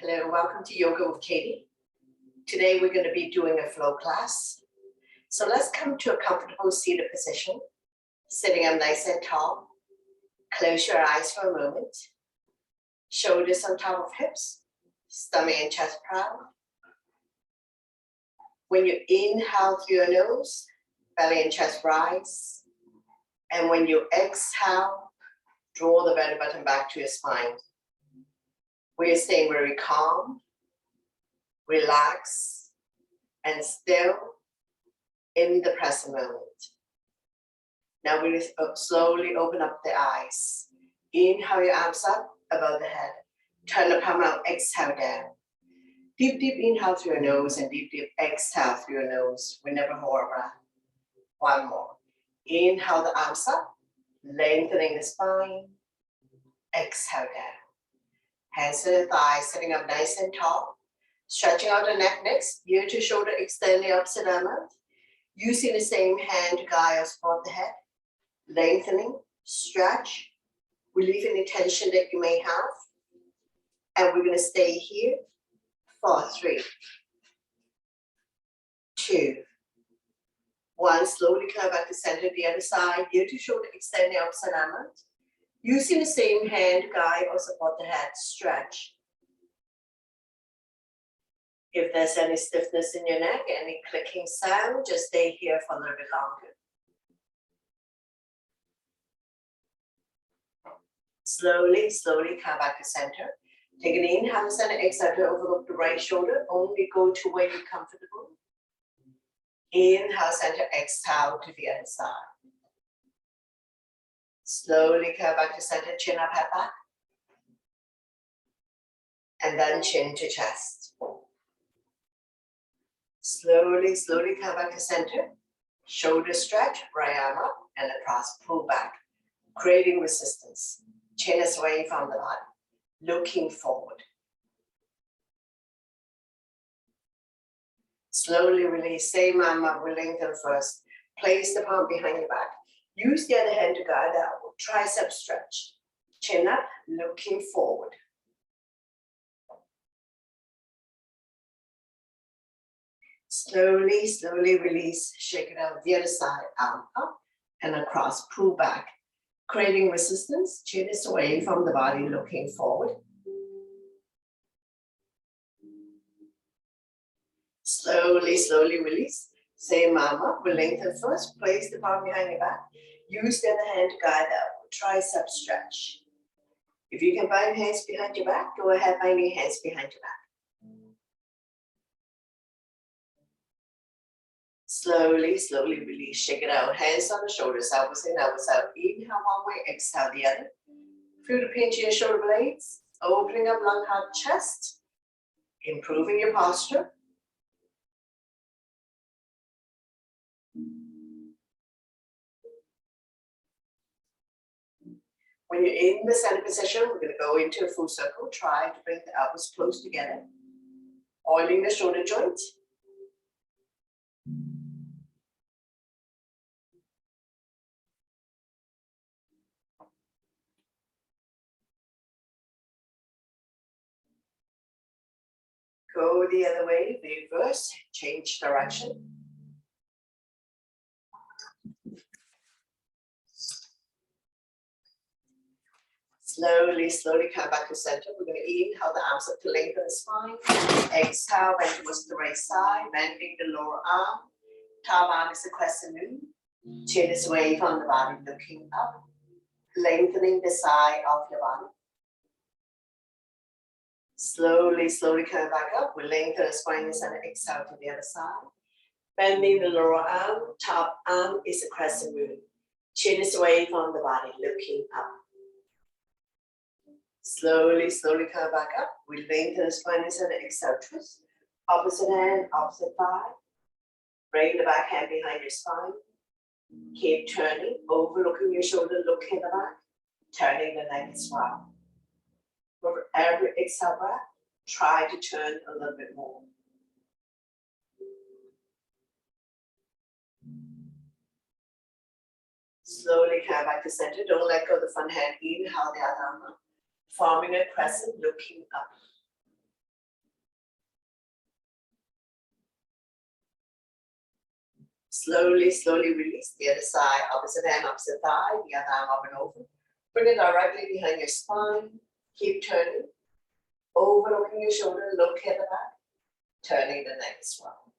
Hello, welcome to Yoga with Katie. Today we're going to be doing a flow class. So let's come to a comfortable seated position, sitting up nice and tall. Close your eyes for a moment. Shoulders on top of hips, stomach and chest proud. When you inhale through your nose, belly and chest rise. And when you exhale, draw the belly button back to your spine. We're staying very calm, relaxed, and still in the present moment. Now we slowly open up the eyes. Inhale your arms up above the head. Turn the palm out, exhale down. Deep, deep inhale through your nose and deep, deep exhale through your nose. We never hold our breath. One more. Inhale the arms up, lengthening the spine. Exhale down. Hands to the thighs, sitting up nice and tall. Stretching out the neck next, ear to shoulder, extend the opposite arm out. Using the same hand to guide or support the head. Lengthening, stretch, relieve any tension that you may have. And we're going to stay here for 3, 2, 1. Slowly come back to center, the other side, ear to shoulder, extend the opposite arm out. Using the same hand to guide or support the head, stretch. If there's any stiffness in your neck, any clicking sound, just stay here for a little bit longer. Slowly, slowly come back to center. Take an inhale, center, exhale to overlook the right shoulder. Only go to where you're comfortable. Inhale, center, exhale to the other side. Slowly come back to center, chin up, head back. And then chin to chest. Slowly, slowly come back to center. Shoulder stretch, right arm up and across, pull back. Creating resistance. Chin is away from the body. Looking forward. Slowly release, same arm up, we lengthen first. Place the palm behind your back. Use the other hand to guide out. Tricep stretch. Chin up, looking forward. Slowly, slowly release. Shake it out the other side. Arm up and across. Pull back. Creating resistance. Chin is away from the body, looking forward. Slowly, slowly release. Same arm up. We lengthen first. Place the palm behind your back. Use the other hand to guide out. Tricep stretch. If you can bind hands behind your back, go ahead, bind your hands behind your back. Slowly, slowly release. Shake it out. Hands on the shoulders. Elbows in, elbows out. Inhale one way, exhale the other. Feel the pinch in your shoulder blades. Opening up lung, heart, chest. Improving your posture. When you're in the center position, we're going to go into a full circle. Try to bring the elbows close together. Oiling the shoulder joint. Go the other way, reverse, change direction. Slowly, slowly come back to center. We're going to inhale the arms up to lengthen the spine. Exhale, bend towards the right side, bending the lower arm. Top arm is a crescent moon. Chin is away from the body, looking up. Lengthening the side of your body. Slowly, slowly come back up. We lengthen the spine and center. Exhale to the other side. Bending the lower arm. Top arm is a crescent moon. Chin is away from the body, looking up. Slowly, slowly come back up. We lengthen the spine and center. Exhale, twist. Opposite hand, opposite thigh. Bring the back hand behind your spine. Keep turning, overlooking your shoulder, looking at the back. Turning the neck as well. For every exhale breath, try to turn a little bit more. Slowly come back to center. Don't let go of the front hand. Inhale the other arm up. Forming a crescent, looking up. Slowly, slowly release the other side, opposite hand, opposite thigh, the other arm up and over. Bring it directly behind your spine. Keep turning. Overlooking your shoulder, look at the back. Turning the neck as well.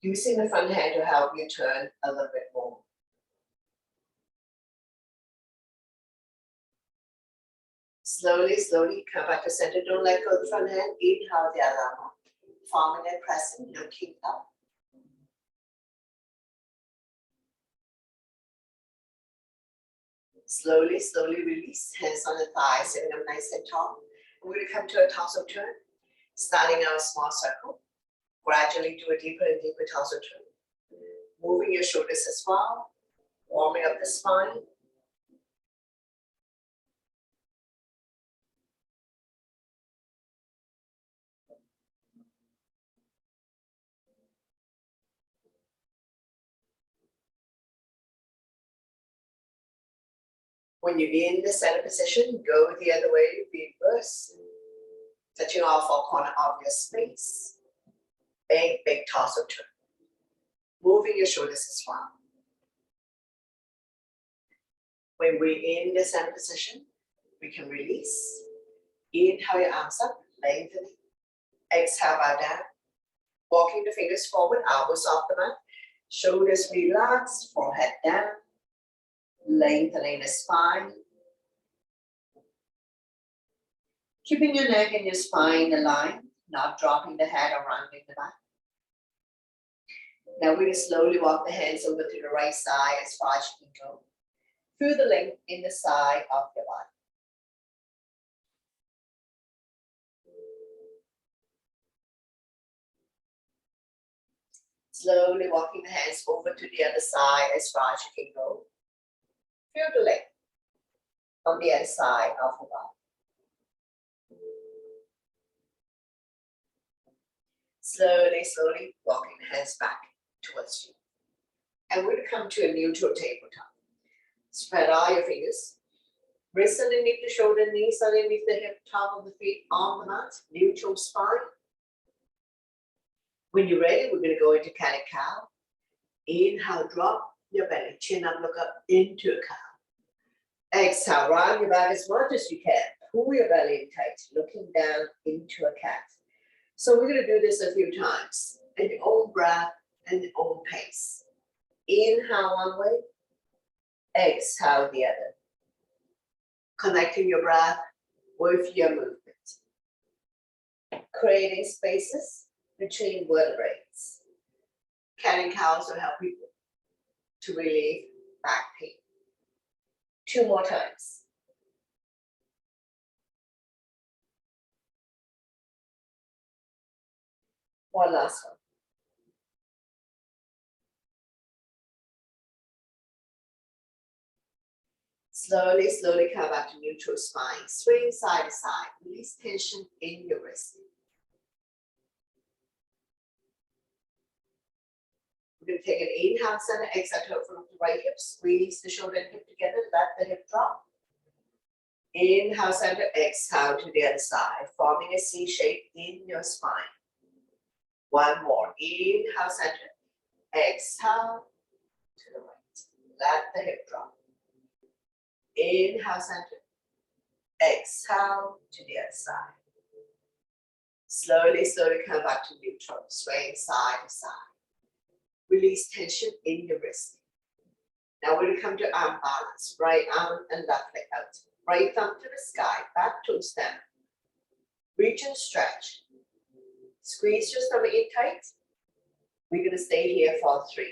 Using the front hand to help you turn a little bit more. Slowly, slowly come back to center. Don't let go of the front hand. Inhale the other arm up. Forming and pressing, looking up. Slowly, slowly release. Hands on the thighs, sitting up nice and tall. We're going to come to a torso turn. Starting out a small circle. Gradually do a deeper and deeper torso turn. Moving your shoulders as well. Warming up the spine. When you're in the center position, go the other way, reverse. Touching all four corners of your space. Big, big torso turn. Moving your shoulders as well. When we're in the center position, we can release. Inhale your arms up, lengthening. Exhale, bow down. Walking the fingers forward, elbows off the mat. Shoulders relaxed, forehead down. Lengthening the spine. Keeping your neck and your spine aligned, not dropping the head or rounding the back. Now we're going to slowly walk the hands over to the right side as far as you can go. Feel the length in the side of your body. Slowly walking the hands over to the other side as far as you can go. Feel the length on the other side of the body. Slowly, slowly walking the hands back towards you. And we're going to come to a neutral tabletop. Spread all your fingers. Wrists underneath the shoulder, knees underneath the hip, top of the feet on the mat. Neutral spine. When you're ready, we're going to go into cat-cow. Inhale, drop your belly, chin up, look up into a cow. Exhale, round your back as much as you can. Pull your belly in tight, looking down into a cat. So we're going to do this a few times in your own breath and your own pace. Inhale one way, exhale the other. Connecting your breath with your movement. Creating spaces between vertebrae. Cat and cows will help people to relieve back pain. 2 more times. One last one. Slowly, slowly come back to neutral spine. Swing side to side. Release tension in your wrist. We're going to take an inhale, center, exhale to open up the right hip. Squeeze the shoulder and hip together. Let the hip drop. Inhale, center, exhale to the other side, forming a C shape in your spine. One more. Inhale, center, exhale to the right. Let the hip drop. Inhale, center, exhale to the other side. Slowly, slowly come back to neutral. Swaying side to side. Release tension in your wrist. Now we're going to come to arm balance. Right arm and left leg out. Right thumb to the sky. Back toes down. Reach and stretch. Squeeze your stomach in tight. We're going to stay here for 3,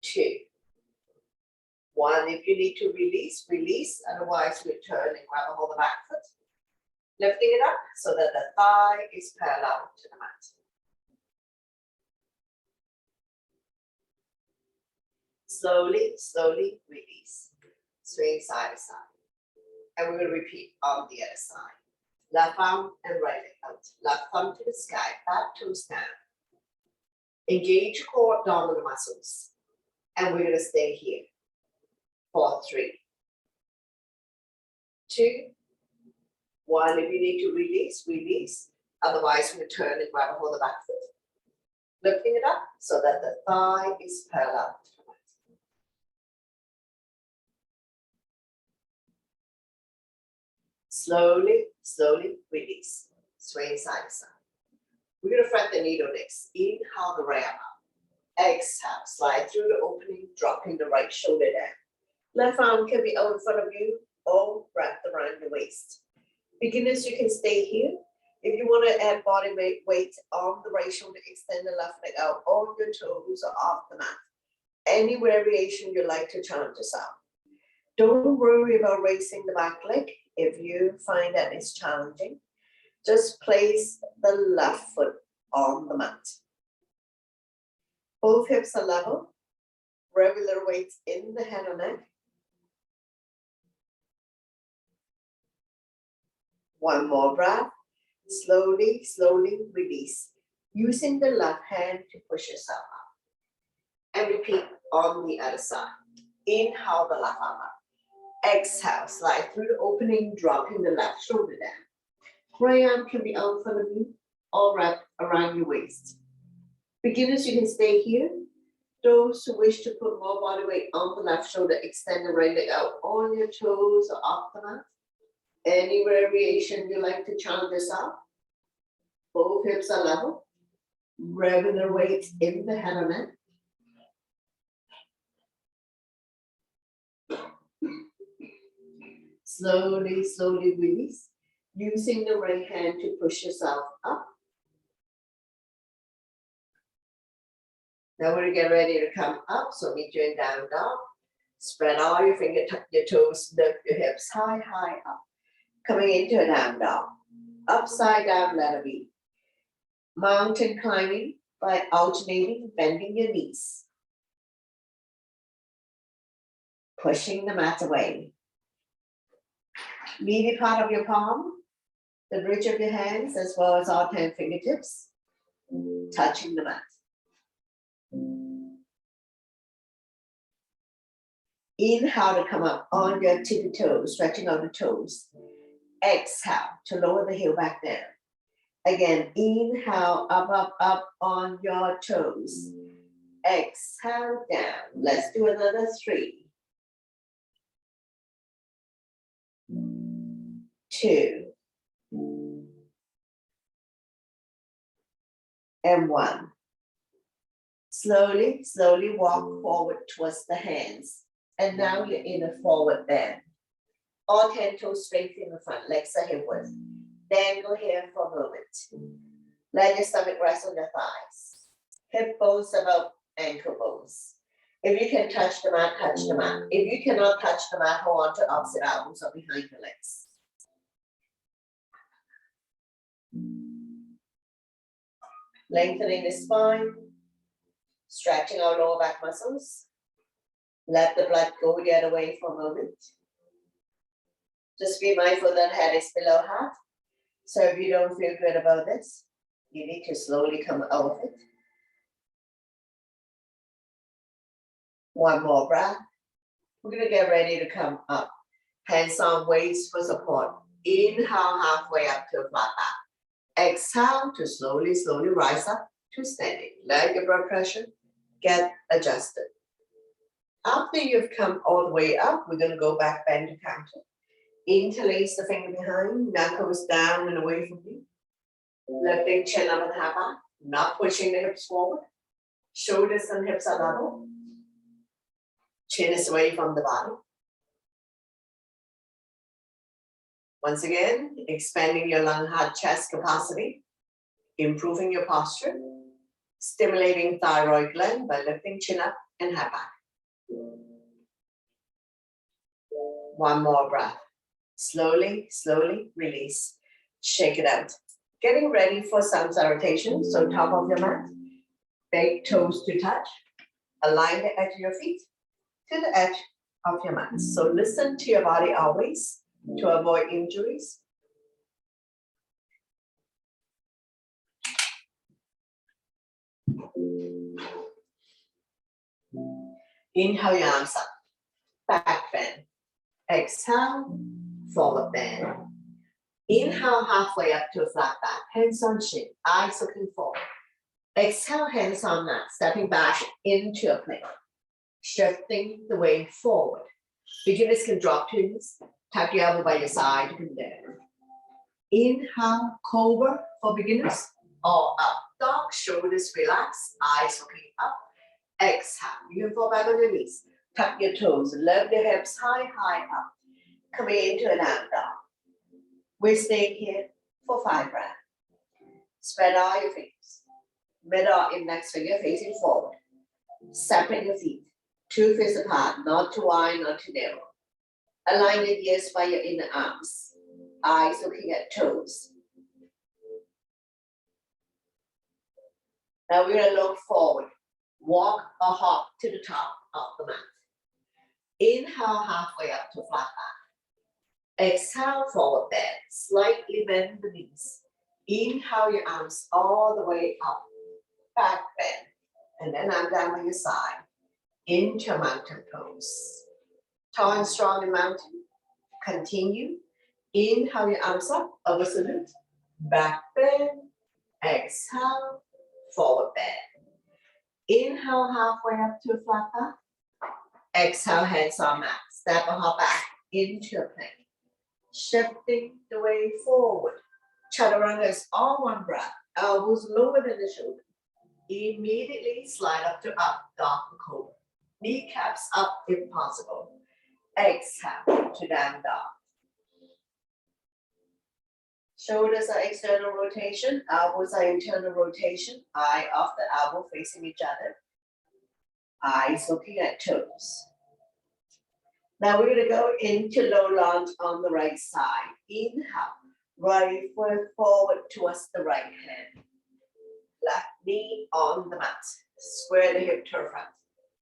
2, 1. If you need to release, release. Otherwise, return and grab a hold of the back foot. Lifting it up so that the thigh is parallel to the mat. Slowly, slowly release. Swing side to side. And we're going to repeat on the other side. Left arm and right leg out. Left thumb to the sky. Back toes down. Engage your core abdominal muscles. And we're going to stay here for 3, 2, 1. If you need to release, release. Otherwise, we turn and grab a hold of the back foot. Lifting it up so that the thigh is parallel. Slowly, slowly release. Sway side to side. We're going to fret the needle next. Inhale the right arm up. Exhale, slide through the opening, dropping the right shoulder down. Left arm can be out in front of you or wrapped around your waist. Beginners, you can stay here. If you want to add body weight on the right shoulder, extend the left leg out on your toes or off the mat. Any variation you like to challenge yourself. Don't worry about raising the back leg if you find that it's challenging. Just place the left foot on the mat. Both hips are level. Regular weight in the head and neck. One more breath. Slowly, slowly release. Using the left hand to push yourself up. And repeat on the other side. Inhale the left arm up. Exhale, slide through the opening, dropping the left shoulder down. Right arm can be out in front of you or wrapped around your waist. Beginners, you can stay here. Those who wish to put more body weight on the left shoulder, extend the right leg out on your toes or off the mat. Any variation you like to challenge yourself. Both hips are level. Regular weight in the head and neck. Slowly, slowly release. Using the right hand to push yourself up. Now we're going to get ready to come up. So meet you in down dog. Spread all your fingertips, your toes, lift your hips high, high up. Coming into a down dog. Upside down letter B. Mountain climbing by alternating, bending your knees. Pushing the mat away. Meaty part of your palm, the bridge of your hands, as well as all 10 fingertips, touching the mat. Inhale to come up on your tippy toes, stretching out the toes. Exhale to lower the heel back down. Again, inhale, up, up, up on your toes. Exhale down. Let's do another 3. 2. And 1. Slowly, slowly walk forward towards the hands. And now you're in a forward bend. All 10 toes straight in the front, legs are hip width. Dangle here for a moment. Let your stomach rest on your thighs. Hip bones above ankle bones. If you can touch the mat, touch the mat. If you cannot touch the mat, hold on to opposite elbows or behind your legs. Lengthening the spine. Stretching our lower back muscles. Let the blood go the other way for a moment. Just be mindful that head is below heart. So if you don't feel good about this, you need to slowly come out of it. One more breath. We're going to get ready to come up. Hands on waist for support. Inhale halfway up to a flat back. Exhale to slowly, slowly rise up to standing. Let your blood pressure get adjusted. After you've come all the way up, we're going to go back, bend to counter. Interlace the finger behind, knuckles down and away from you. Lifting chin up and half back, not pushing the hips forward. Shoulders and hips are level. Chin is away from the body. Once again, expanding your lung, heart, chest capacity, improving your posture, stimulating thyroid gland by lifting chin up and half back. One more breath. Slowly, slowly release. Shake it out. Getting ready for sun salutation. So top of your mat, big toes to touch. Align the edge of your feet to the edge of your mat. So listen to your body always to avoid injuries. Inhale your arms up. Back bend. Exhale, forward bend. Inhale halfway up to a flat back, hands on shin, eyes looking forward. Exhale, hands on mat, stepping back into a plank, shifting the weight forward. Beginners can drop to knees, tuck your elbow by your side, and down. Inhale, cobra for beginners, or up dog, shoulders relax, eyes looking up. Exhale, you can fall back on your knees, tuck your toes, lift your hips high, high up. Coming into an out dog. We're staying here for 5 breaths. Spread out your fingers. Middle index finger facing forward. Separate your feet. 2 fists apart, not too wide, not too narrow. Align your ears by your inner arms. Eyes looking at toes. Now we're going to look forward. Walk or hop to the top of the mat. Inhale halfway up to flat back. Exhale, forward bend. Slightly bend the knees. Inhale your arms all the way up. Back bend. And then arm down by your side. Into mountain pose. Tall and strong in mountain. Continue. Inhale your arms up. Over salute. Back bend. Exhale. Forward bend. Inhale halfway up to a flat back. Exhale, hands on mat. Step or hop back into a plank. Shifting the way forward. Chaturanga is all one breath. Elbows lower than the shoulder. Immediately slide up to up dog cobra. Kneecaps up if possible. Exhale to down dog. Shoulders are external rotation. Elbows are internal rotation. Eye of the elbow facing each other. Eyes looking at toes. Now we're going to go into low lunge on the right side. Inhale. Right foot forward towards the right hand. Left knee on the mat. Square the hip to the front.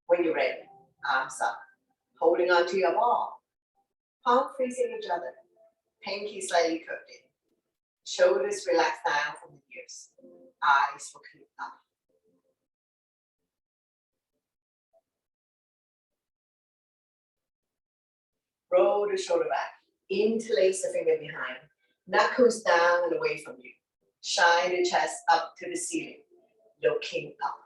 When you're ready, arms up. Holding onto your ball. Palm facing each other. Pinky slightly curved in. Shoulders relax down from the ears. Eyes looking up. Roll the shoulder back. Interlace the finger behind. Knuckles down and away from you. Shine the chest up to the ceiling. Looking up.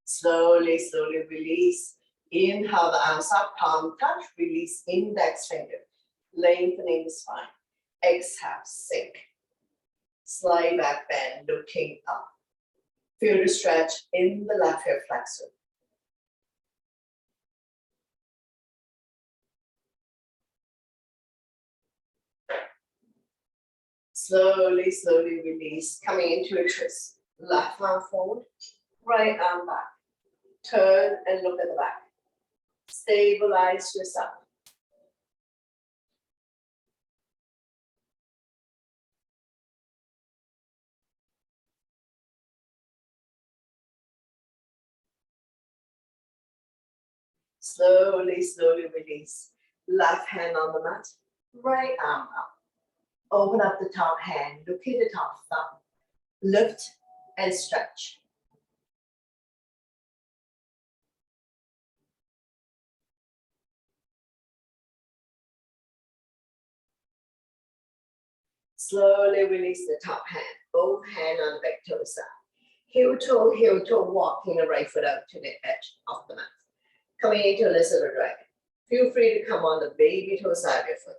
Slowly, slowly release. Inhale the arms up, palm touch. Release index finger. Lengthening the spine. Exhale, sink. Slide back, bend, looking up. Feel the stretch in the left hip flexor. Slowly, slowly release. Coming into a twist. Left arm forward, right arm back. Turn and look at the back. Stabilize yourself. Slowly, slowly release. Left hand on the mat, right arm up. Open up the top hand, look at the top thumb. Lift and stretch. Slowly release the top hand, both hands on the back toe side. Heel toe, walking the right foot up to the edge of the mat. Coming into a lizard dragon. Feel free to come on the baby toe side of your foot.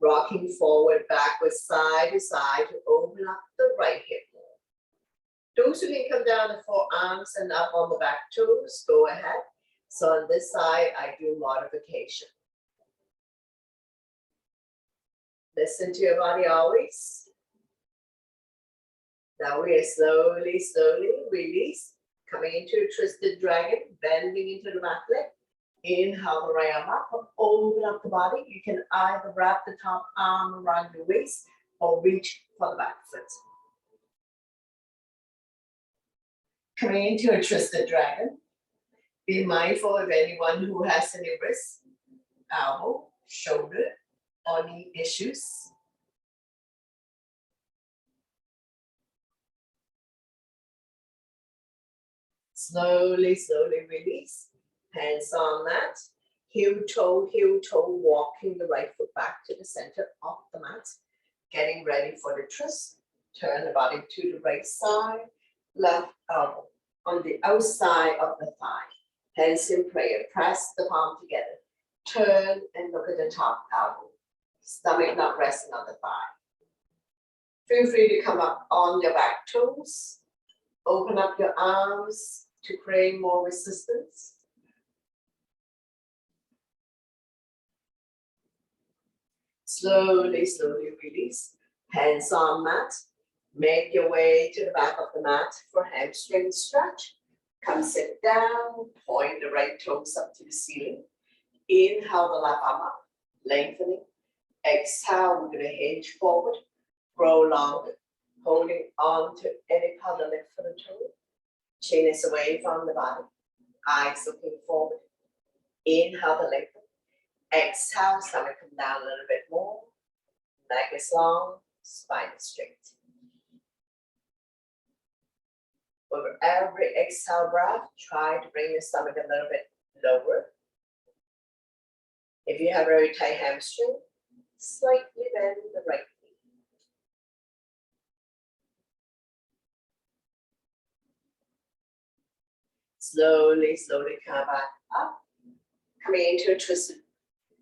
Rocking forward, backwards, side to side to open up the right hip. Those who can come down the forearms and up on the back toes, go ahead. So on this side, I do modification. Listen to your body always. Now we are slowly, slowly release. Coming into a twisted dragon, bending into the back leg. Inhale the right arm up, open up the body. You can either wrap the top arm around your waist or reach for the back foot. Coming into a twisted dragon. Be mindful of anyone who has any wrist, elbow, shoulder, or knee issues. Slowly, slowly release. Hands on mat. Heel toe, walking the right foot back to the center of the mat. Getting ready for the twist. Turn the body to the right side. Left elbow on the outside of the thigh. Hands in prayer. Press the palm together. Turn and look at the top elbow. Stomach not resting on the thigh. Feel free to come up on your back toes. Open up your arms to create more resistance. Slowly, slowly release. Hands on mat. Make your way to the back of the mat for hamstring stretch. Come sit down. Point the right toes up to the ceiling. Inhale the left arm up, lengthening. Exhale, we're going to hinge forward. Grow longer. Holding on to any part of the leg for the toe. Chin is away from the body. Eyes looking forward. Inhale the lengthen. Exhale, stomach come down a little bit more. Neck is long, spine is straight. Over every exhale breath, try to bring your stomach a little bit lower. If you have a very tight hamstring, slightly bend the right knee. Slowly, slowly come back up. Coming into a twisted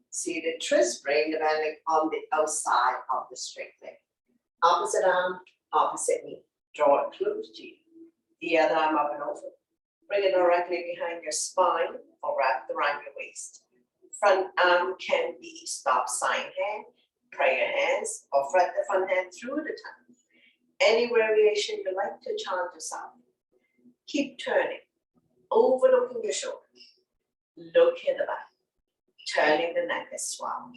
seated twist, bring the belly on the outside of the straight leg. Opposite arm, opposite knee. Draw it close to you. The other arm up and over. Bring it directly behind your spine or wrap around your waist. Front arm can be stop sign hand, prayer hands, or fret the front hand through the tongue. Any variation you like to chant yourself. Keep turning, overlooking your shoulders. Look at the back, turning the neck as well.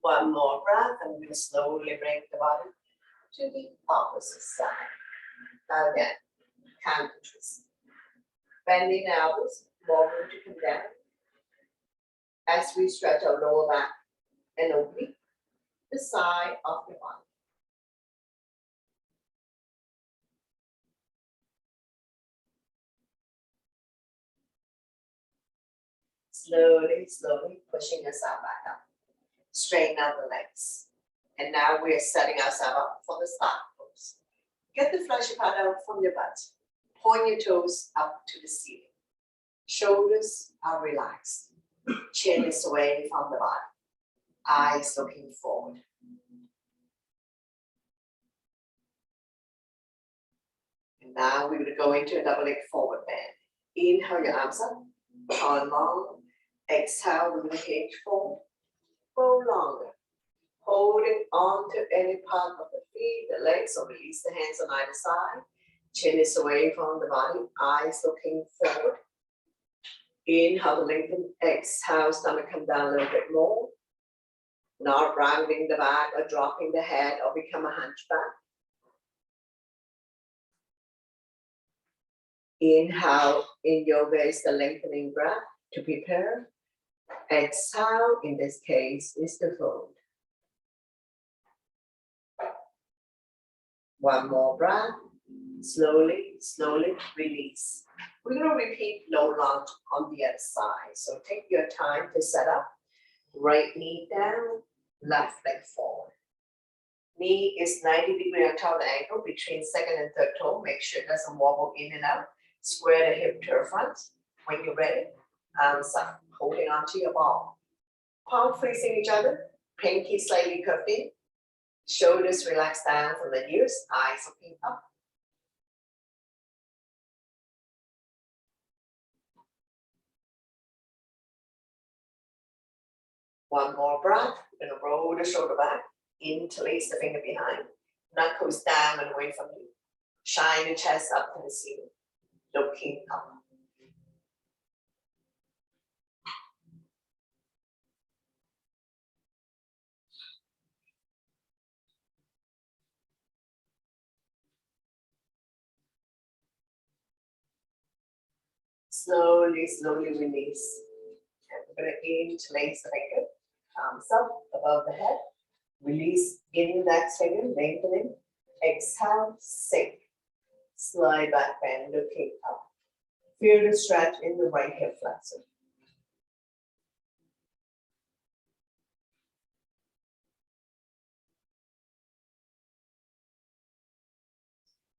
One more breath, and we're going to slowly bring the body to the opposite side. Now again, counter twist. Bending elbows, more room to come down. As we stretch our lower back and oblique, the side of your body. Slowly, slowly pushing yourself back up. Straighten out the legs. And now we're setting ourselves up for the start pose. Get the fleshy part out from your butt. Point your toes up to the ceiling. Shoulders are relaxed. Chin is away from the body. Eyes looking forward. And now we're going to go into a double leg forward bend. Inhale your arms up, arm long. Exhale, we're going to hinge forward. Grow longer. Holding on to any part of the feet, the legs, or release the hands on either side. Chin is away from the body, eyes looking forward. Inhale, lengthen. Exhale, stomach come down a little bit more. Not rounding the back or dropping the head or become a hunchback. Inhale, in yoga is the lengthening breath to prepare. Exhale, in this case, is the fold. One more breath. Slowly, slowly release. We're going to repeat low lunge on the other side. So take your time to set up. Right knee down, left leg forward. Knee is 90 degrees on top of the ankle between second and third toe. Make sure it doesn't wobble in and out. Square the hip to the front. When you're ready, arms up, holding onto your ball. Palm facing each other, pinky slightly curved in. Shoulders relax down from the ears, eyes looking up. One more breath. We're going to roll the shoulder back, interlace the finger behind. Knuckles down and away from you. Shine the chest up to the ceiling. Looking up. Slowly, slowly release. And we're going to interlace the finger. Arms up above the head. Release index finger, lengthening. Exhale, sink. Slide back, bend, looking up. Feel the stretch in the right hip flexor.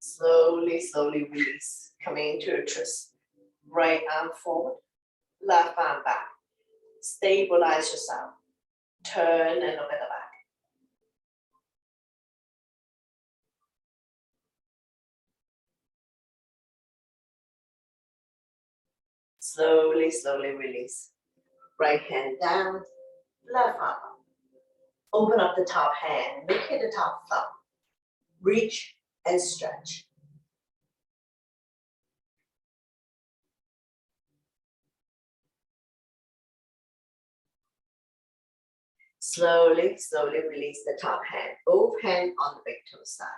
Slowly, slowly release. Coming into a twist. Right arm forward, left arm back. Stabilize yourself. Turn and look at the back. Slowly, slowly release. Right hand down, left arm up. Open up the top hand, look at the top thumb. Reach and stretch. Slowly, slowly release the top hand. Both hands on the big toe side.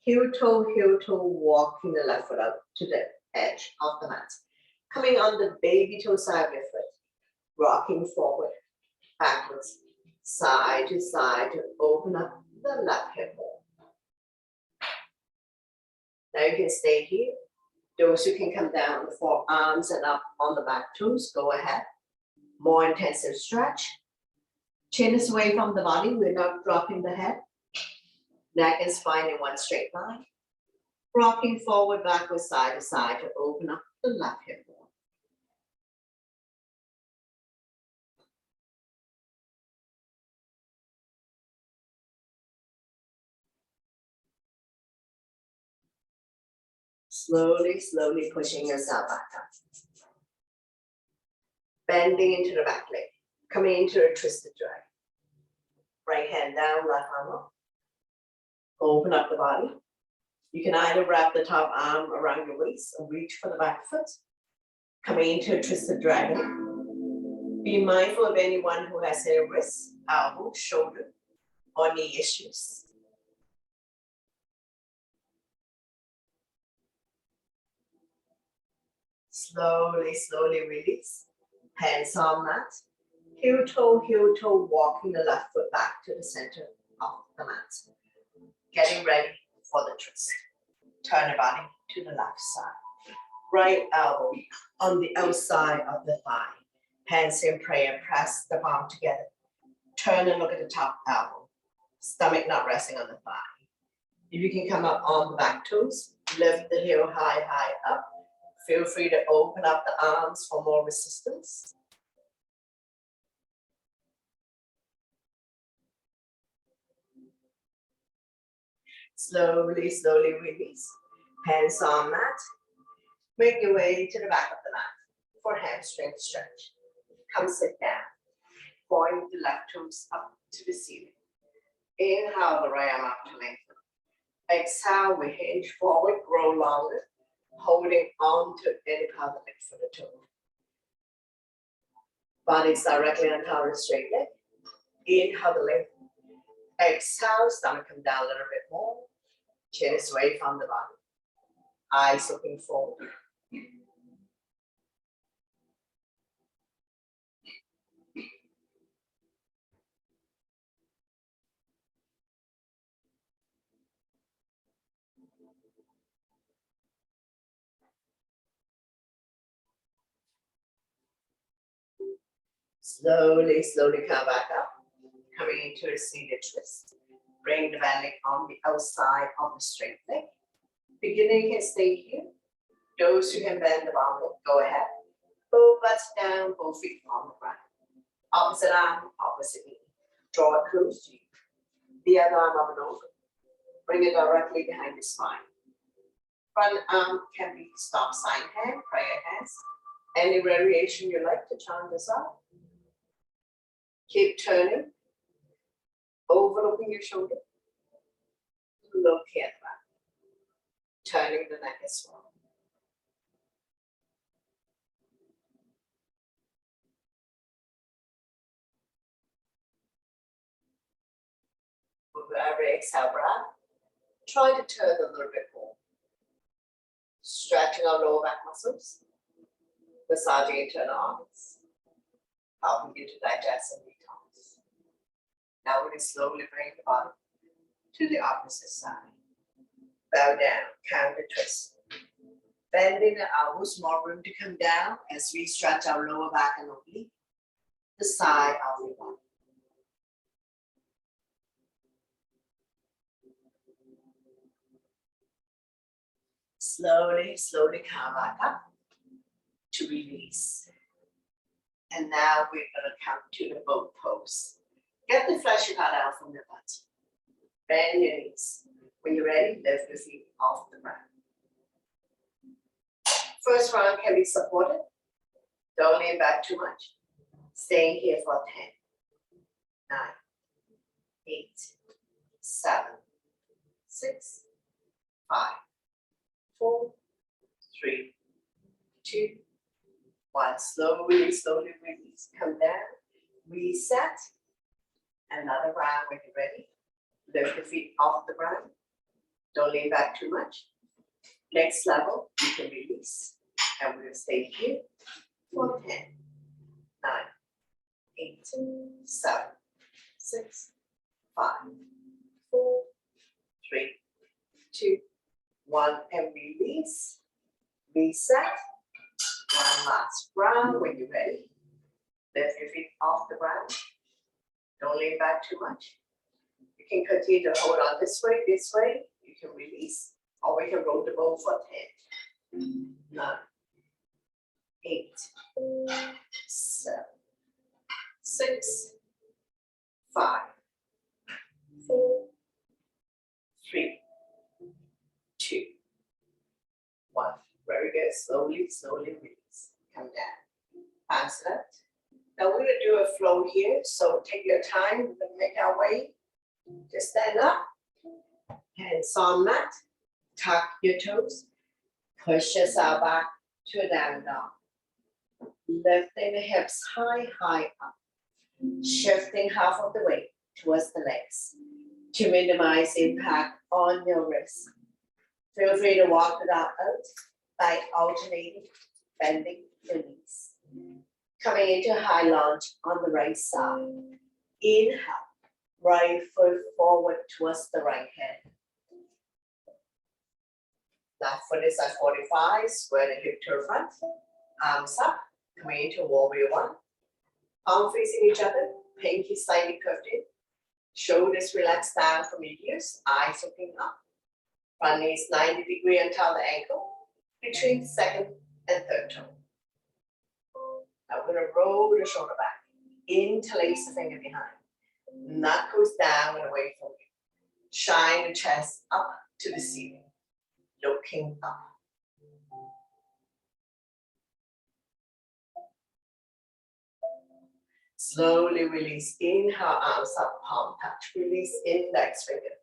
Heel toe, walking the left foot up to the edge of the mat. Coming on the baby toe side of your foot. Rocking forward, backwards, side to open up the left hip ball. Now you can stay here. Those who can come down the forearms and up on the back toes, go ahead. More intensive stretch. Chin is away from the body, we're not dropping the head. Neck and spine in one straight line. Rocking forward, backwards, side to open up the left hip ball. Slowly, slowly pushing yourself back up. Bending into the back leg. Coming into a twisted drag. Right hand down, left arm up. Open up the body. You can either wrap the top arm around your waist or reach for the back foot. Coming into a twisted dragon. Be mindful of anyone who has their wrist, elbow, shoulder, or knee issues. Slowly, slowly release. Hands on mat. Heel toe, walking the left foot back to the center of the mat. Getting ready for the twist. Turn the body to the left side. Right elbow on the outside of the thigh. Hands in prayer, press the palm together. Turn and look at the top elbow. Stomach not resting on the thigh. If you can come up on the back toes, lift the heel high, high up. Feel free to open up the arms for more resistance. Slowly, slowly release. Hands on mat. Make your way to the back of the mat for hamstring stretch. Come sit down. Point the left toes up to the ceiling. Inhale the right arm up to lengthen. Exhale, we hinge forward, grow longer, holding on to any part of the leg for the toe. Body's directly on top of the straight leg. Inhale the length. Exhale, stomach come down a little bit more. Chin is away from the body. Eyes looking forward. Slowly, slowly come back up. Coming into a seated twist. Bring the bend leg on the outside of the straight leg. Beginning can stay here. Those who can bend the bottom leg, go ahead. Both butts down, both feet on the ground. Opposite arm, opposite knee. Draw it close to you. The other arm up and over. Bring it directly behind the spine. Front arm can be stop sign hand, prayer hands. Any variation you like to chant this out. Keep turning. Overlooking your shoulder. Look here at the back. Turning the neck as well. With every exhale breath, try to turn a little bit more. Stretching our lower back muscles. Massaging internal organs. Helping you to digest and detox. Now we're going to slowly bring the body to the opposite side. Bow down, counter twist. Bending the elbows, more room to come down as we stretch our lower back and oblique, the side of the body. Slowly, slowly come back up to release. And now we're going to come to the boat pose. Get the fleshy part out from the butt. Bend your knees. When you're ready, lift your feet off the ground. First round can be supported. Don't lean back too much. Staying here for 10, 9, 8, 7, 6, 5, 4, 3, 2, 1. Slowly, slowly release. Come down, reset. Another round when you're ready. Lift the feet off the ground. Don't lean back too much. Next level, you can release. And we're going to stay here for 10, 9, 8, 7, 6, 5, 4, 3, 2, 1. And release. Reset. One last round when you're ready. Lift your feet off the ground. Don't lean back too much. You can continue to hold on this way. You can release, or we can roll the boat for 10, 9, 8, 7, 6, 5, 4, 3, 2, 1. Very good. Slowly, slowly release. Come down. Pass it out. Now we're going to do a flow here. So take your time. We're going to make our way. Just stand up. Hands on mat. Tuck your toes. Push yourself back to a down dog. Lifting the hips high, high up. Shifting half of the weight towards the legs to minimize impact on your wrists. Feel free to walk it out by alternating, bending your knees. Coming into high lunge on the right side. Inhale, right foot forward towards the right hand. Left foot is at 45, square the hip to the front. Arms up, coming into warrior one. Palm facing each other, pinky slightly curved in. Shoulders relaxed down from your ears, eyes looking up. Front knee is 90 degrees until the ankle, between second and third toe. Now we're going to roll the shoulder back, interlace the finger behind. Knuckles down and away from you. Shine the chest up to the ceiling, looking up. Slowly release. Inhale, arms up, palm touch. Release index finger.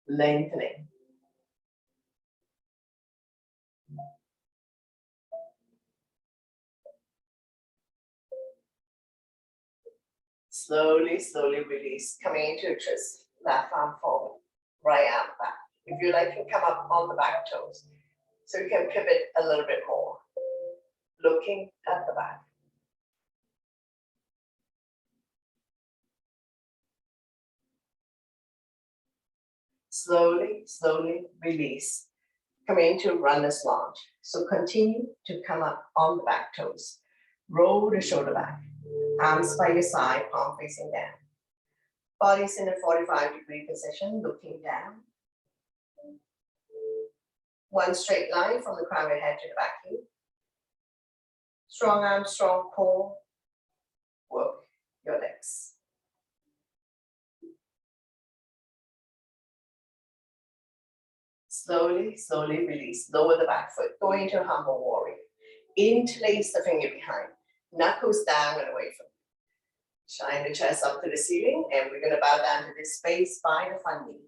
Lengthening. Slowly, slowly release. Coming into a twist. Left arm forward, right arm back. If you like, you can come up on the back toes. So you can pivot a little bit more. Looking at the back. Slowly, slowly release. Coming into runner's lunge. So continue to come up on the back toes. Roll the shoulder back. Arms by your side, palm facing down. Body's in a 45-degree position, looking down. One straight line from the crown of your head to the back heel. Strong arms, strong core. Work your legs. Slowly, slowly release. Lower the back foot. Going into humble warrior. Interlace the finger behind. Knuckles down and away from you. Shine the chest up to the ceiling, and we're going to bow down to this space by the front knee.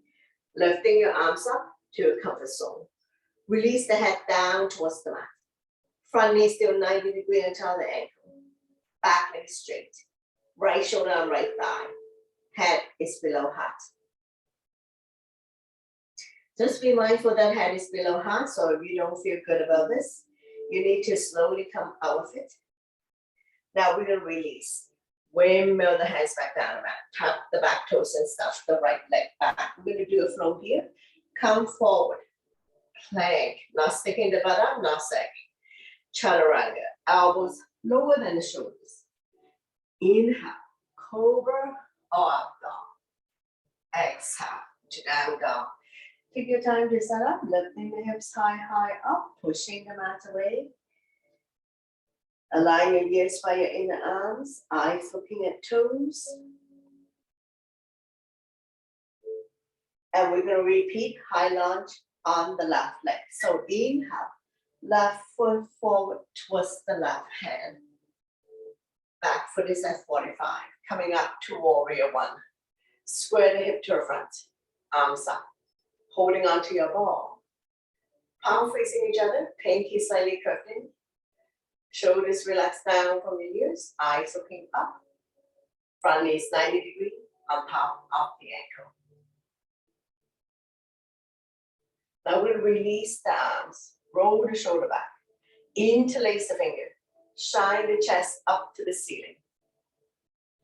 Lifting your arms up to a comfort zone. Release the head down towards the mat. Front knee still 90 degrees until the ankle. Back leg straight. Right shoulder on right thigh. Head is below heart. Just be mindful that head is below heart, so if you don't feel good about this, you need to slowly come out of it. Now we're going to release. Windmill the hands back down the mat. Tuck the back toes and stuff the right leg back. We're going to do a flow here. Come forward. Plank. Not sticking the butt up, not second. Chaturanga. Elbows lower than the shoulders. Inhale. Cobra or up dog. Exhale to down dog. Take your time to set up. Lifting the hips high, high up. Pushing the mat away. Align your ears by your inner arms, eyes looking at toes. And we're going to repeat high lunge on the left leg. So inhale, left foot forward towards the left hand. Back foot is at 45. Coming up to warrior one. Square the hip to the front, arms up. Holding onto your ball. Palm facing each other, pinky slightly curved in. Shoulders relaxed down from your ears, eyes looking up. Front knee is 90 degrees on top of the ankle. Now we'll release the arms, roll the shoulder back, interlace the finger, shine the chest up to the ceiling.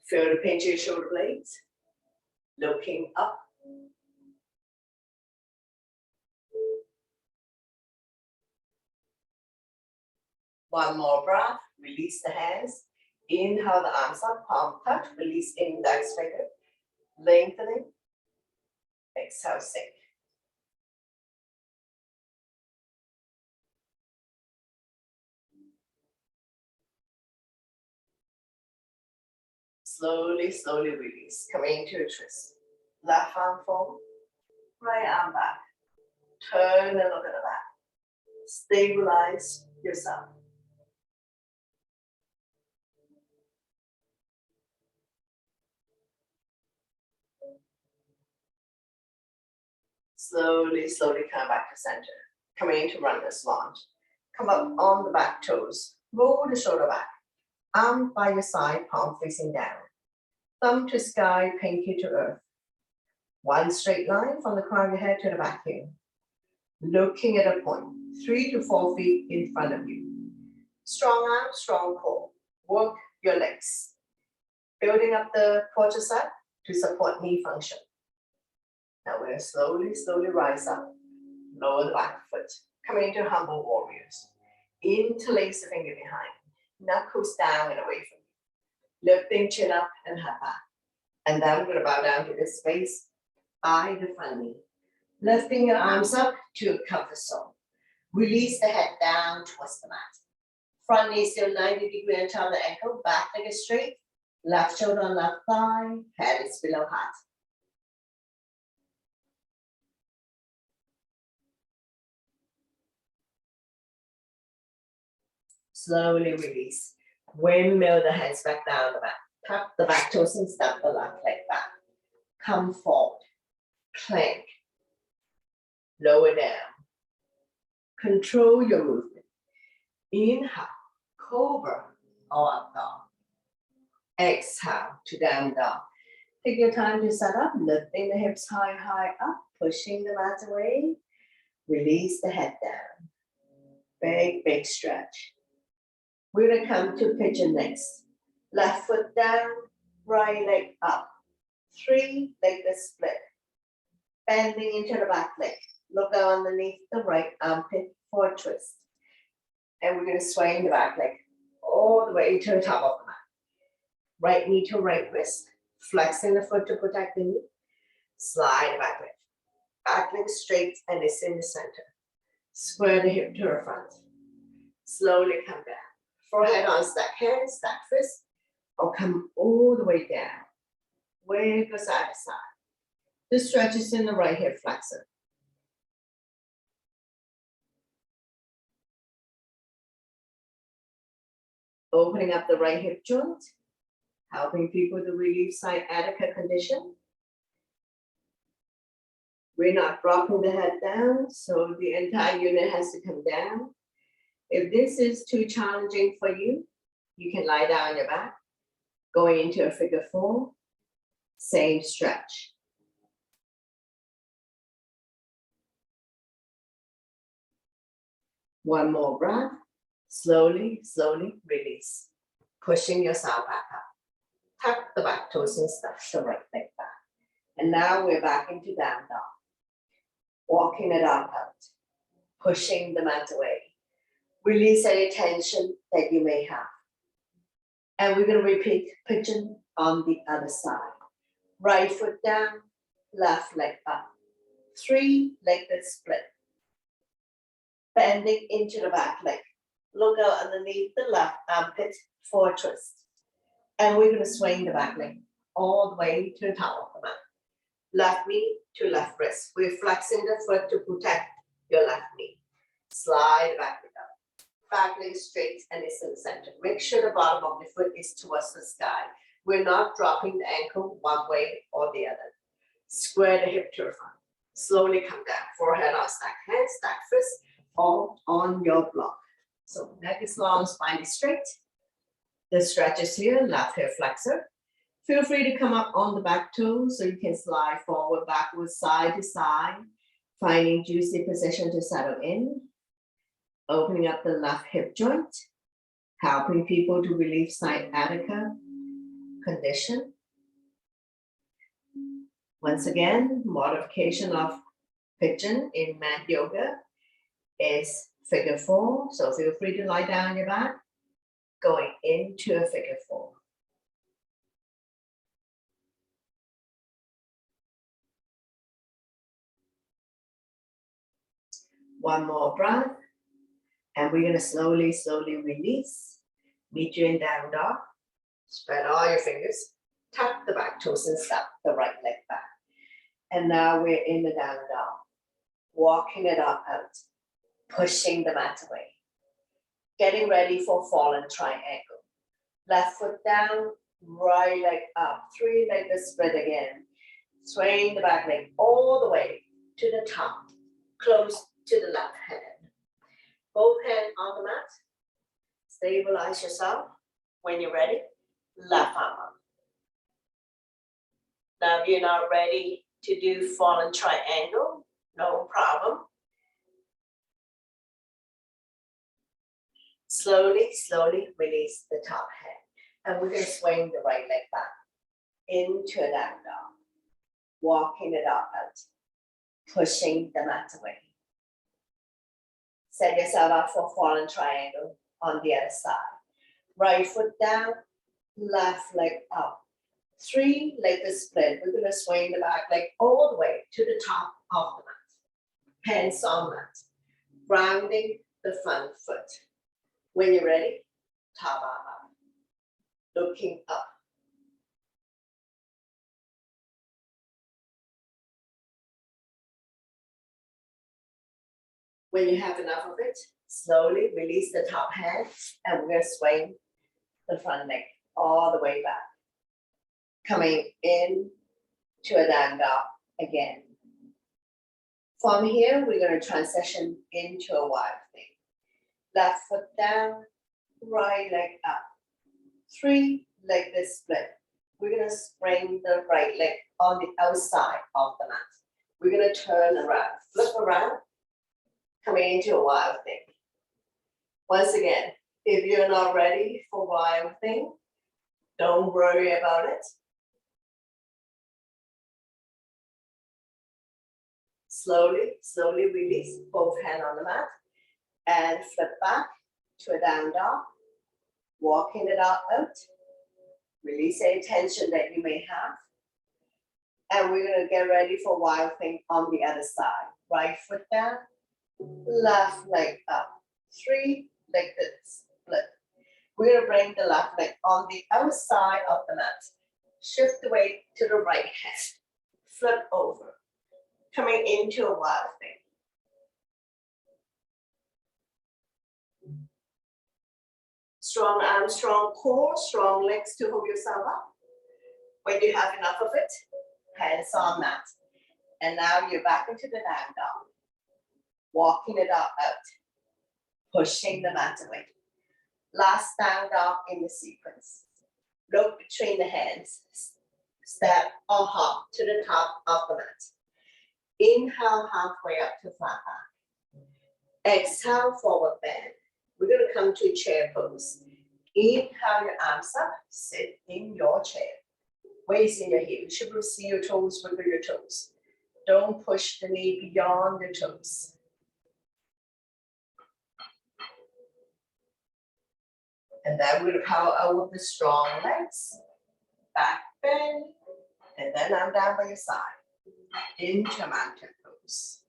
Feel the pinch of your shoulder blades, looking up. One more breath, release the hands. Inhale the arms up, palm touch, release index finger, lengthening. Exhale, sink. Slowly, slowly release, coming to a twist. Left arm forward, right arm back. Turn and look at the back. Stabilize yourself. Slowly, slowly come back to center. Coming into runner's lunge. Come up on the back toes. Roll the shoulder back. Arm by your side, palm facing down. Thumb to sky, pinky to earth. One straight line from the crown of your head to the back heel. Looking at a point, 3 to 4 feet in front of you. Strong arm, strong core. Work your legs. Building up the quadricep to support knee function. Now we're slowly, slowly rise up. Lower the back foot. Coming into humble warriors. Interlace the finger behind. Knuckles down and away from you. Lifting chin up and head back. And then we're going to bow down to this space by the front knee. Lifting your arms up to a comfort zone. Release the head down towards the mat. Front knee still 90 degrees on top of the ankle. Back leg is straight. Left shoulder on left thigh. Head is below heart. Slowly release. Windmill the hands back down the back. Tuck the back toes and step the left leg back. Come forward. Plank. Lower down. Control your movement. Inhale, cobra or up dog. Exhale to down dog. Take your time to set up, lifting the hips high, high up, pushing the mat away. Release the head down. Big, big stretch. We're going to come to pigeon next. Left foot down, right leg up. 3, legless split. Bending into the back leg. Look down underneath the right armpit for a twist. And we're going to sway in the back leg all the way to the top of the mat. Right knee to right wrist. Flexing the foot to protect the knee. Slide the back leg. Back leg straight and it's in the center. Square the hip to the front. Slowly come down. Forehead on stack hands, stack fist, or come all the way down. Wiggle side to side. The stretch is in the right hip flexor. Opening up the right hip joint, helping people to relieve sciatica condition. We're not dropping the head down, so the entire unit has to come down. If this is too challenging for you, you can lie down on your back, going into a figure 4, same stretch. One more breath, slowly, slowly release, pushing yourself back up. Tuck the back toes and step the right leg back. And now we're back into down dog. Walking it up out, pushing the mat away. Release any tension that you may have. And we're going to repeat pigeon on the other side. Right foot down, left leg up. 3 legged split. Bending into the back leg. Look out underneath the left armpit for a twist. And we're going to swing the back leg all the way to the top of the mat. Left knee to left wrist. We're flexing the foot to protect your left knee. Slide the back leg up. Back leg straight and it's in the center. Make sure the bottom of the foot is towards the sky. We're not dropping the ankle one way or the other. Square the hip to the front. Slowly come down. Forehead on stack hands, stack fists, all on your block. So neck is long, spine is straight. The stretch is here, left hip flexor. Feel free to come up on the back toes so you can slide forward, backwards, side to side, finding juicy position to settle in. Opening up the left hip joint, helping people to relieve sciatica condition. Once again, modification of pigeon in mat yoga is figure 4. So feel free to lie down on your back, going into a figure 4. One more breath. And we're going to slowly, slowly release. Meet you in down dog. Spread all your fingers. Tuck the back toes and step the right leg back. And now we're in the down dog. Walking it up out. Pushing the mat away. Getting ready for fallen triangle. Left foot down, right leg up. 3-legged split again. Swing the back leg all the way to the top. Close to the left hand. Both hands on the mat. Stabilize yourself. When you're ready, left arm up. Now, if you're not ready to do fallen triangle, no problem. Slowly, slowly release the top hand. And we're going to swing the right leg back into a down dog. Walking it up out. Pushing the mat away. Set yourself up for fallen triangle on the other side. Right foot down, left leg up. 3-legged split. We're going to swing the back leg all the way to the top of the mat. Hands on mat. Grounding the front foot. When you're ready, top arm up. Looking up. When you have enough of it, slowly release the top hand and we're going to swing the front leg all the way back. Coming in to a down dog again. From here, we're going to transition into a wild thing. Left foot down, right leg up. 3-legged split. We're going to spring the right leg on the outside of the mat. We're going to turn around, flip around. Coming into a wild thing. Once again, if you're not ready for wild thing, don't worry about it. Slowly, slowly release both hands on the mat and flip back to a down dog. Walking it out. Release any tension that you may have. And we're going to get ready for wild thing on the other side. Right foot down. Left leg up. 3-legged split. We're going to bring the left leg on the outside of the mat. Shift the weight to the right hand. Flip over. Coming into a wild thing. Strong arms, strong core, strong legs to hold yourself up. When you have enough of it, hands on mat. And now you're back into the down dog. Walking it out. Pushing the mat away. Last down dog in the sequence. Look between the hands. Step or hop to the top of the mat. Inhale halfway up to flat back. Exhale, forward bend. We're going to come to chair pose. Inhale your arms up, sit in your chair. Weights in your heel. You should see your toes, wiggle your toes. Don't push the knee beyond your toes. And then we're going to power out with the strong legs. Back bend. And then I'm down by your side. Into mountain pose.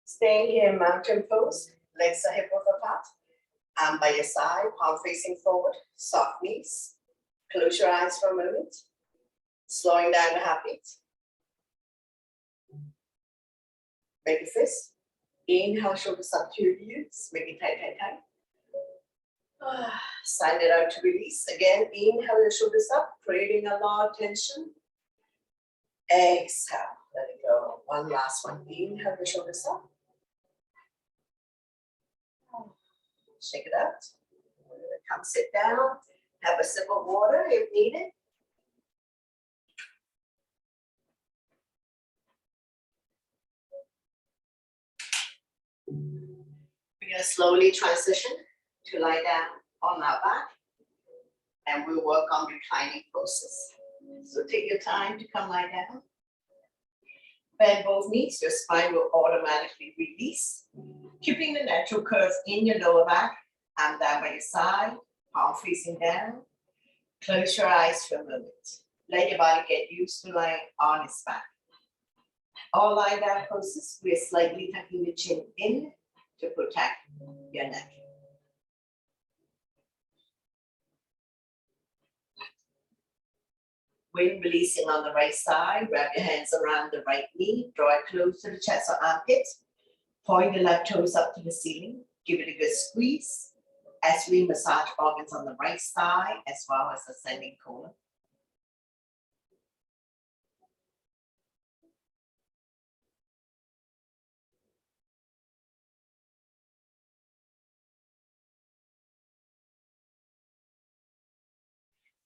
Staying here in mountain pose. Legs are hip width apart. Arm by your side, palm facing forward. Soft knees. Close your eyes for a moment. Slowing down the heartbeat. Make a fist. Inhale, shoulders up to your ears. Make it tight, tight, tight. Send it out to release. Again, inhale your shoulders up, creating a lot of tension. Exhale, let it go. One last one. Inhale your shoulders up. Shake it out. Come sit down. Have a sip of water if needed. We're going to slowly transition to lie down on our back. And we'll work on reclining poses. So take your time to come lie down. Bend both knees, your spine will automatically release. Keeping the natural curve in your lower back. Arm down by your side, palm facing down. Close your eyes for a moment. Let your body get used to lying on its back. All lying down poses, we're slightly tucking the chin in to protect your neck. When releasing on the right side, grab your hands around the right knee, draw it close to the chest or armpit. Point the left toes up to the ceiling. Give it a good squeeze as we massage organs on the right side as well as ascending colon.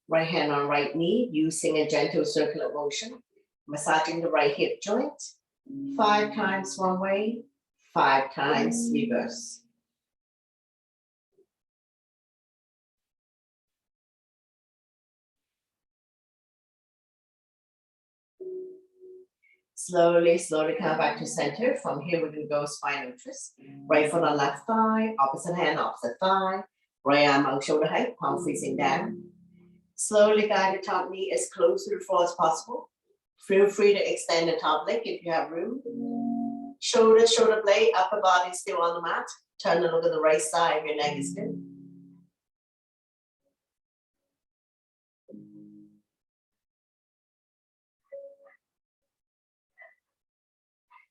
Right hand on right knee, using a gentle circular motion, massaging the right hip joint. 5 times one way, 5 times reverse. Slowly, slowly come back to center. From here, we're going to go spinal twist. Right foot on left thigh, opposite hand, opposite thigh. Right arm out shoulder height, palm facing down. Slowly guide the top knee as close to the floor as possible. Feel free to extend the top leg if you have room. Shoulder, shoulder blade, upper body still on the mat. Turn and look at the right side if your neck is good.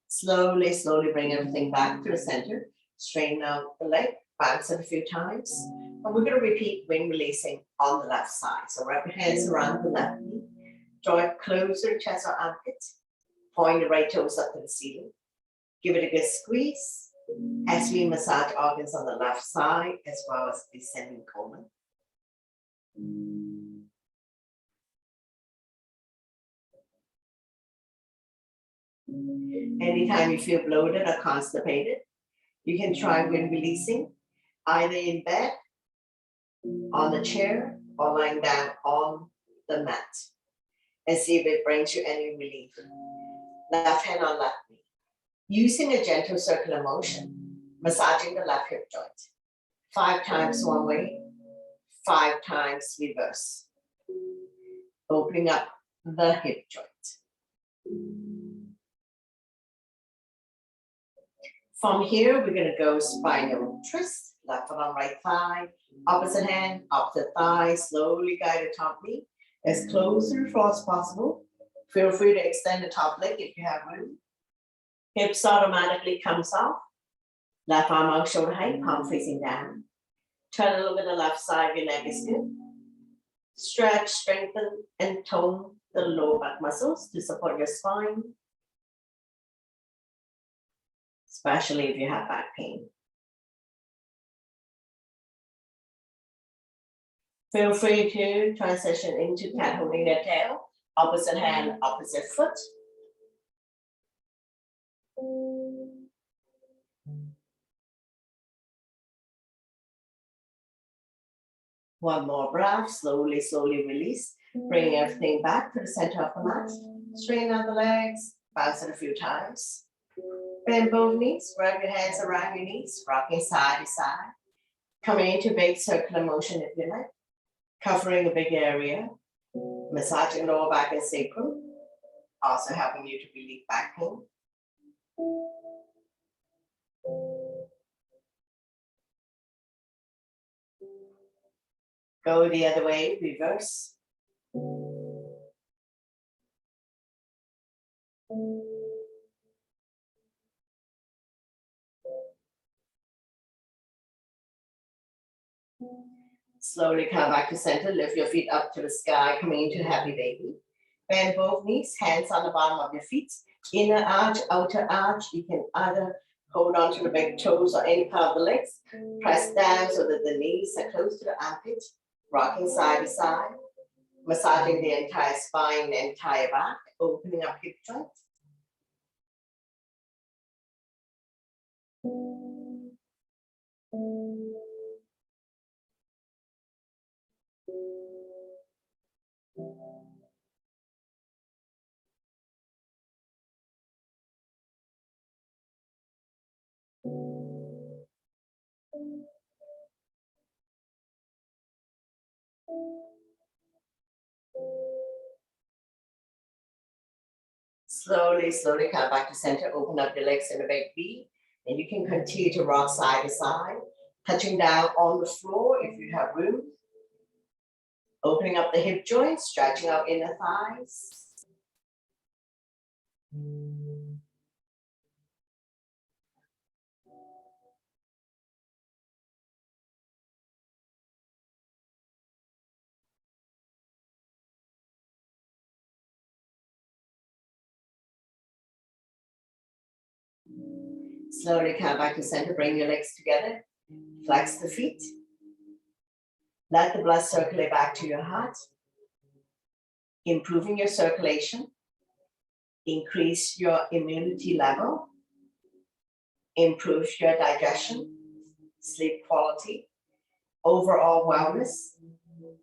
Slowly, slowly bring everything back to the center. Straighten out the leg, bounce it a few times. And we're going to repeat when releasing on the left side. So wrap your hands around the left knee. Draw it closer to chest or armpit. Point the right toes up to the ceiling. Give it a good squeeze as we massage organs on the left side as well as descending colon. Anytime you feel bloated or constipated, you can try when releasing, either in bed, on the chair, or lying down on the mat, and see if it brings you any relief. Left hand on left knee. Using a gentle circular motion, massaging the left hip joint. 5 times one way, 5 times reverse. Opening up the hip joint. From here, we're going to go spinal twist, left foot on right thigh, opposite hand, opposite thigh, slowly guide the top knee as close to the floor as possible. Feel free to extend the top leg if you have room. Hips automatically comes off. Left arm out shoulder height, palm facing down. Turn a little bit to the left side, your neck is good. Stretch, strengthen, and tone the lower back muscles to support your spine, especially if you have back pain. Feel free to transition into cat holding their tail, opposite hand, opposite foot. One more breath, slowly, slowly release. Bring everything back to the center of the mat. Straighten out the legs, bounce it a few times. Bend both knees, wrap your hands around your knees, rocking side to side. Coming into big circular motion if you like. Covering a big area. Massaging lower back and sacrum. Also helping you to relieve back pain. Go the other way, reverse. Slowly come back to center, lift your feet up to the sky, coming into happy baby. Bend both knees, hands on the bottom of your feet. Inner arch, outer arch. You can either hold on to the big toes or any part of the legs. Press down so that the knees are close to the armpit. Rocking side to side. Massaging the entire spine, the entire back. Opening up hip joints. Slowly, slowly come back to center. Open up your legs in a big V. And you can continue to rock side to side. Touching down on the floor if you have room. Opening up the hip joints, stretching out inner thighs. Slowly come back to center, bring your legs together, flex the feet. Let the blood circulate back to your heart, improving your circulation, increase your immunity level, improve your digestion, sleep quality, overall wellness,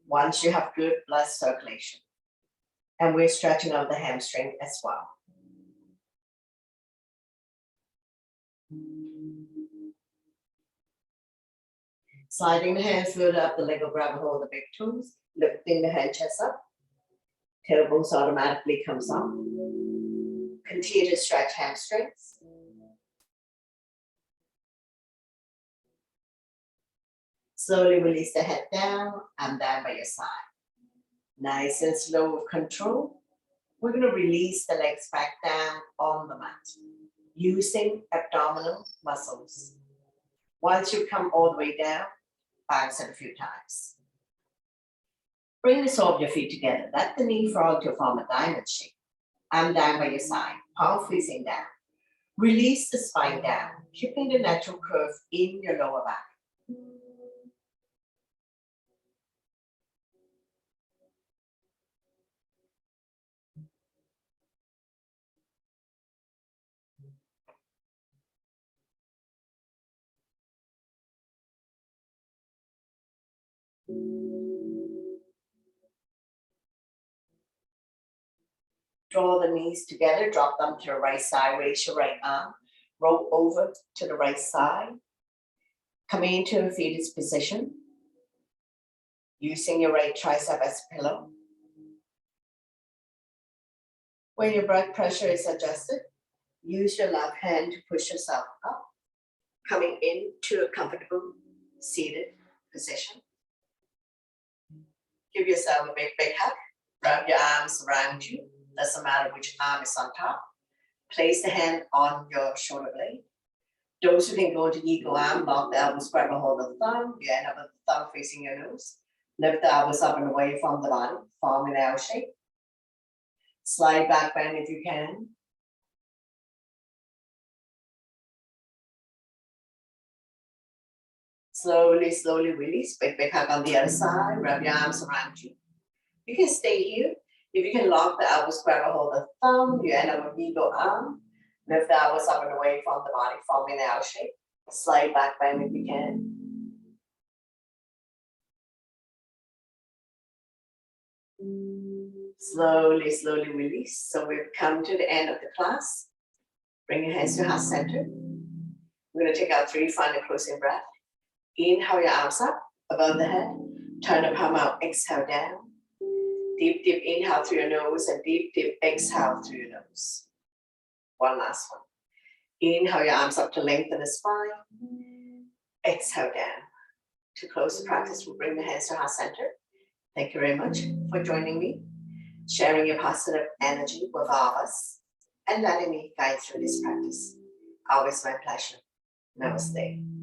once you have good blood circulation. And we're stretching out the hamstring as well. Sliding the hands further up the leg or grab a hold of the big toes, lifting the hand chest up. Tailbones automatically comes up. Continue to stretch hamstrings. Slowly release the head down and down by your side. Nice and slow with control. We're going to release the legs back down on the mat using abdominal muscles. Once you come all the way down, bounce it a few times. Bring the sole of your feet together. Let the knee fall to form a diamond shape. Arm down by your side, palm facing down. Release the spine down, keeping the natural curve in your lower back. Draw the knees together, drop them to the right side, raise your right arm, roll over to the right side. Coming into a fetus position, using your right tricep as a pillow. When your blood pressure is adjusted, use your left hand to push yourself up, coming into a comfortable seated position. Give yourself a big, big hug. Wrap your arms around you. Doesn't matter which arm is on top. Place the hand on your shoulder blade. Those who can go into eagle arm, lock the elbows, grab a hold of the thumb. You end up with the thumb facing your nose. Lift the elbows up and away from the body, form an L shape. Slide back bend if you can. Slowly, slowly release. Big, big hug on the other side. Wrap your arms around you. You can stay here. If you can lock the elbows, grab a hold of the thumb. You end up with eagle arm. Lift the elbows up and away from the body, forming an L shape. Slide back bend if you can. Slowly, slowly release. So we've come to the end of the class. Bring your hands to heart center. We're going to take our 3 final closing breath. Inhale your arms up above the head. Turn the palm out. Exhale down. Deep, deep inhale through your nose and deep, deep exhale through your nose. One last one. Inhale your arms up to lengthen the spine. Exhale down. To close the practice, we'll bring the hands to heart center. Thank you very much for joining me, sharing your positive energy with all of us, and letting me guide through this practice. Always my pleasure. Namaste.